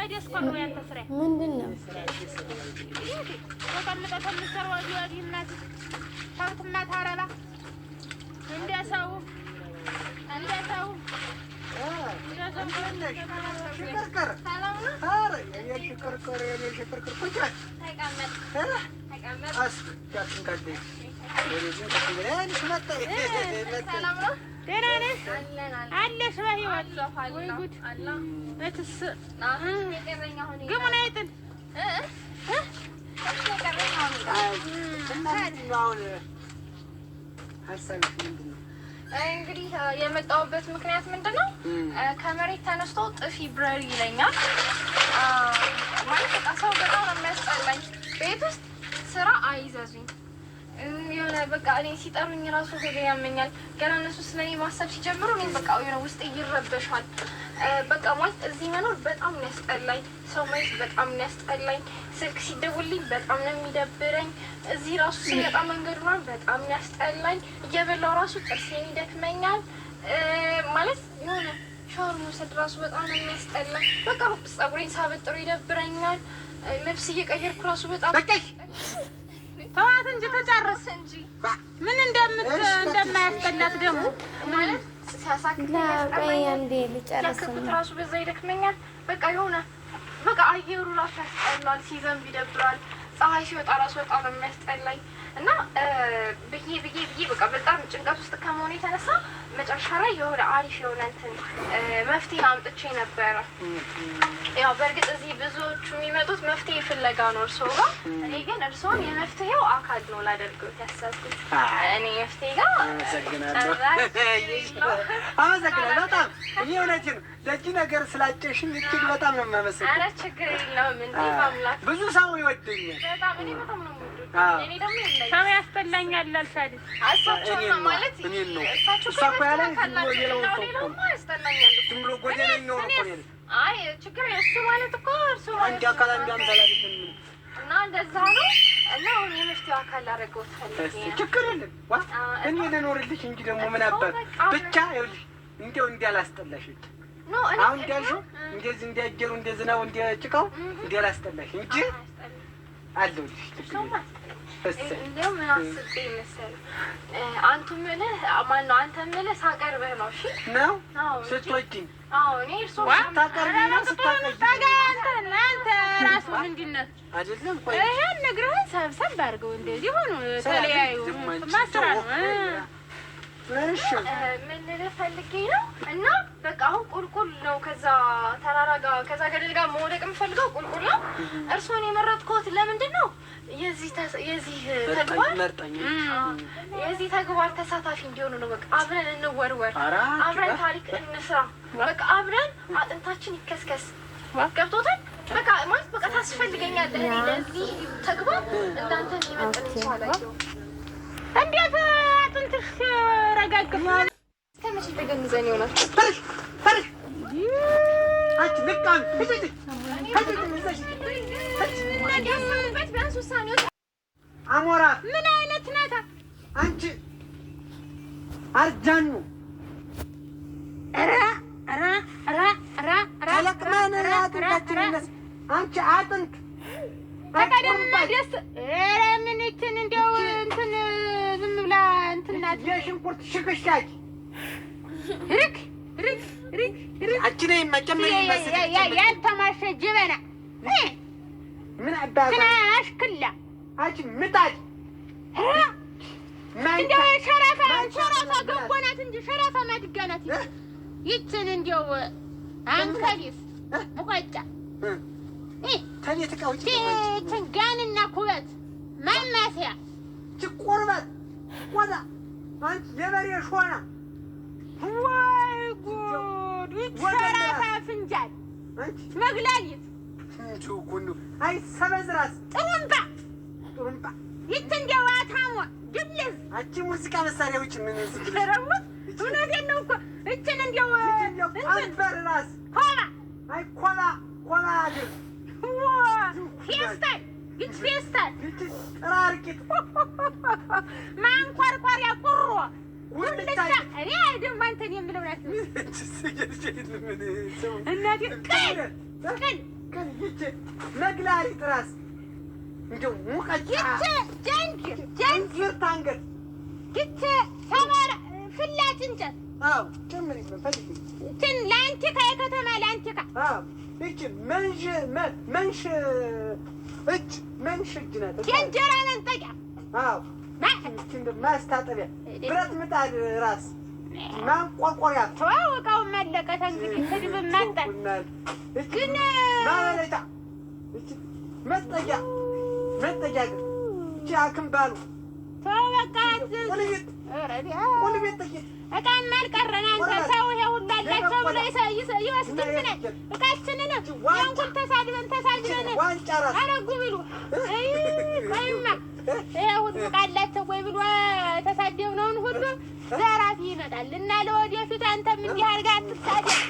ደስ ቆሎ ያንተ ስራ ምንድነው? ወጣልቀ ተምሰር ወዲያዲ እናት ታውትና ታራላ እንደሰው ሽከርከር ኧረ የኔ ሽከርከር ቁጭ ተቀመጥ አስቻትንካለሽ ወሬን ከተገናኝሽ መጣ ሰላም ነው ደህና ነሽ አለሽ በህይወት ወይ ጉድ እትስ ግሙን አይጥል አሁን ሀሳብሽ ምንድን ነው? እንግዲህ የመጣሁበት ምክንያት ምንድነው? ከመሬት ተነስቶ ጥፊ ብረሪ ይለኛል። ማለት በቃ ሰው በጣም ነው የሚያስጠላኝ። ቤት ውስጥ ስራ አይዘዙኝ የሆነ በቃ እኔ ሲጠሩኝ ራሱ ሆዴ ያመኛል። ገና እነሱ ስለኔ ማሰብ ሲጀምሩ እኔ በቃ የሆነ ውስጤ ይረበሻል። በቃ ማለት እዚህ መኖር በጣም ነው ያስጠላኝ። ሰው ማየት በጣም ነው ያስጠላኝ። ስልክ ሲደውልኝ በጣም ነው የሚደብረኝ። እዚህ ራሱ ስመጣ መንገዱ ነው በጣም ነው ያስጠላኝ። እየበላው ራሱ ጥርሴን ይደክመኛል። ማለት የሆነ ሻወር መውሰድ ራሱ በጣም ነው የሚያስጠላኝ። በቃ ፀጉሬን ሳበጥሩ ይደብረኛል። ልብስ እየቀየርኩ ራሱ በጣም ተዋት እንጂ ተጨርስ እንጂ ምን እንደማያስጠላት ደግሞ ማለት ሲያሳክት ራሱ በዛ ይደክመኛል። በቃ የሆነ በቃ አየሩ ራሱ ያስጠላል። ሲዘንብ ይደብራል። ፀሐይ ሲወጣ ራሱ በጣም ነው የሚያስጠላኝ እና ብዬ በቃ በጣም ጭንቀት ውስጥ ከመሆኑ የተነሳ መጨረሻ ላይ የሆነ አሪፍ የሆነ እንትን መፍትሄ አምጥቼ ነበረ። ያው በእርግጥ እዚህ ብዙዎቹ የሚመጡት መፍትሄ ፍለጋ ነው እርስዎ ጋር። እኔ ግን እርስዎን የመፍትሄው አካል ነው ላደርገው ያሰብኩት። እኔ መፍትሄ ጋር አመሰግናለሁ። በጣም እኔ እውነቴን ነው ለዚህ ነገር ስላጨሽኝ እጅግ በጣም ነው የማመሰግነው። ኧረ ችግር የለውም እንዴ አምላክ ብዙ ሰው ይወደኛል። በጣም እኔ በጣም ነው የምወደው። እኔ ደግሞ ሰው ያስጠላኛል አልሻዲ እሳቸው ማለት እኔን ነው እሳቸው እሷ እኮ ያለኝ ዝም ብሎ የሌለው ሰው እኮ ነው። ያስጠላኛል ዝም ብሎ ጎደለኛው ነው እኮ ነው። አይ ችግር እሱ ማለት እኮ እርሱ አንድ አካል አንድ አምሳል አይደለም እና እንደዛ ነው። እና አሁን የመፍትሄው አካል ላደርገው ፈልጌ ነው። ችግር የለም ዋ እኔ ልኖርልሽ እንጂ ደግሞ ምን አባት ብቻ ይኸውልሽ እንደው እንዲያላስጠላሽ ኖ እኔ አሁን እንዳልሽው እንደዚህ እንዲያጀሩ እንደዚህ ነው እንዲያጭቀው እንዲያላስጠላሽ እንጂ አለሁልሽ ችግር እንደው ምን አስቤ መሰለህ አንቱ ምልህ ማነው አንተ ምልህ ሳቀርብህ ነው። እሺ ነው ስትወጂኝ እኔ እርሶ ስታቀርቢኝ ነው ስታቀርቢኝ አንተ ራሱ ምንድን ነህ አይደለም ይሄን ነግረህን ሰብሰብ አድርገው እንደዚህ ሆኑ ተለያዩ ማስራ ነው። እሺ ምን ልልህ ፈልጌ ነው እና በቃ አሁን ቁልቁል ነው ከዛ ተራራ ጋር ከዛ ገደል ጋር መውደቅ የምፈልገው ቁልቁል ነው። እርሶን የመረጥኩት ለምንድን ነው? የዚህ ተግባር ተሳታፊ እንዲሆኑ ነው። በቃ አብረን እንወርወር፣ አብረን ታሪክ እንስራ፣ በቃ አብረን አጥንታችን ይከስከስ። ገብቶታል? በቃ ማለት በቃ ታስፈልገኛለህ። እኔ ለዚህ ተግባር እንዳንተን ይመጥን ይቻላል። እንዴት አጥንትሽ ረጋግፍ እስከመቼ ተገንዘን ይሆናል? አንቺ ልቃም አሞራ ምን አይነት ናታ አንቺ አርጃኑ ተለቅመን አጥንታችን አንቺ አጥንት ተቀደምና ደስ ምን እንትን እንደው እንትን ዝም ብላ እንትን ናት የሽንኩርት ሽክሻች ርክ አንቺ ነይ መጨመር ይመስል ያልተማሸ ጀበና ምን አባባ ትናሽ ክላ አንቺ ምጣድ እንደው ሸራፋ ገንቦ ናት እንጂ ሸራፋ ማድጋ ናት። ይችን እንደው አንከሊስ ሙቀጫ ተቤት እቃዎች ይችን ጋንና ኩበት ማማሰያ ቁርበት ወዳ አንቺ የበሬ ሾና ወይ ጉድ! ሸራፋ ፍንጃል መግላሊት ጁኩኑ አይ ሰበዝራስ ጥሩምባ ይት እንደው አታሞ ድብልዝ አንቺ ሙዚቃ መሳሪያዎች ምን ዝግለ ረሙት እውነቴን ነው እኮ እችን እንደው አንበር ራስ ኮላ አይ ኮላ አይደል ፌስታል ፌስታል ጥራርቂት ማንኳርኳሪያ ቁሮ ሁልታ እኔ አይደለም አንተን የምለው ናት እናቴ ከይች መግላሊት ራስ እንደው ሙቀጫ ጀንጅር ታንገት ይች ሰባራ ፍላጭ እንጨት አዎ ጨምሪ ፈልጊ እንትን ለአንቲካ የከተማ ለአንቲካ አዎ ይች መንሽ እጅ መንሽ እጅ ናት የእንጀራ መንጠቂያ አዎ ማስታጠቢያ ብረት ምጣድ ራስ ማንቆርቆሪያ ተዋወቀው መለቀ እንግዲህ ህድብ ማጣ ግን ማለታ እቺ መጠጊያ ግን እቺ አክምባሉ ተዋወቃት ቁልቢት ቁልቢት እቃም አልቀረን አንተ ሰው ይሄ ሁሉ አላቸው ብሎ ይወስድብናል እቃችንን ያንኩል ተሳድበን ዋንጫ ራስ አረጉ ብሎ ቆይማ ይሄ ሁሉ ቃላቸው ወይ ብሎ ተሳደብነውን ሁሉ ዘራፊ ይመጣል እና ለወደፊት አንተም እንዲህ አድርገህ አትሳደብ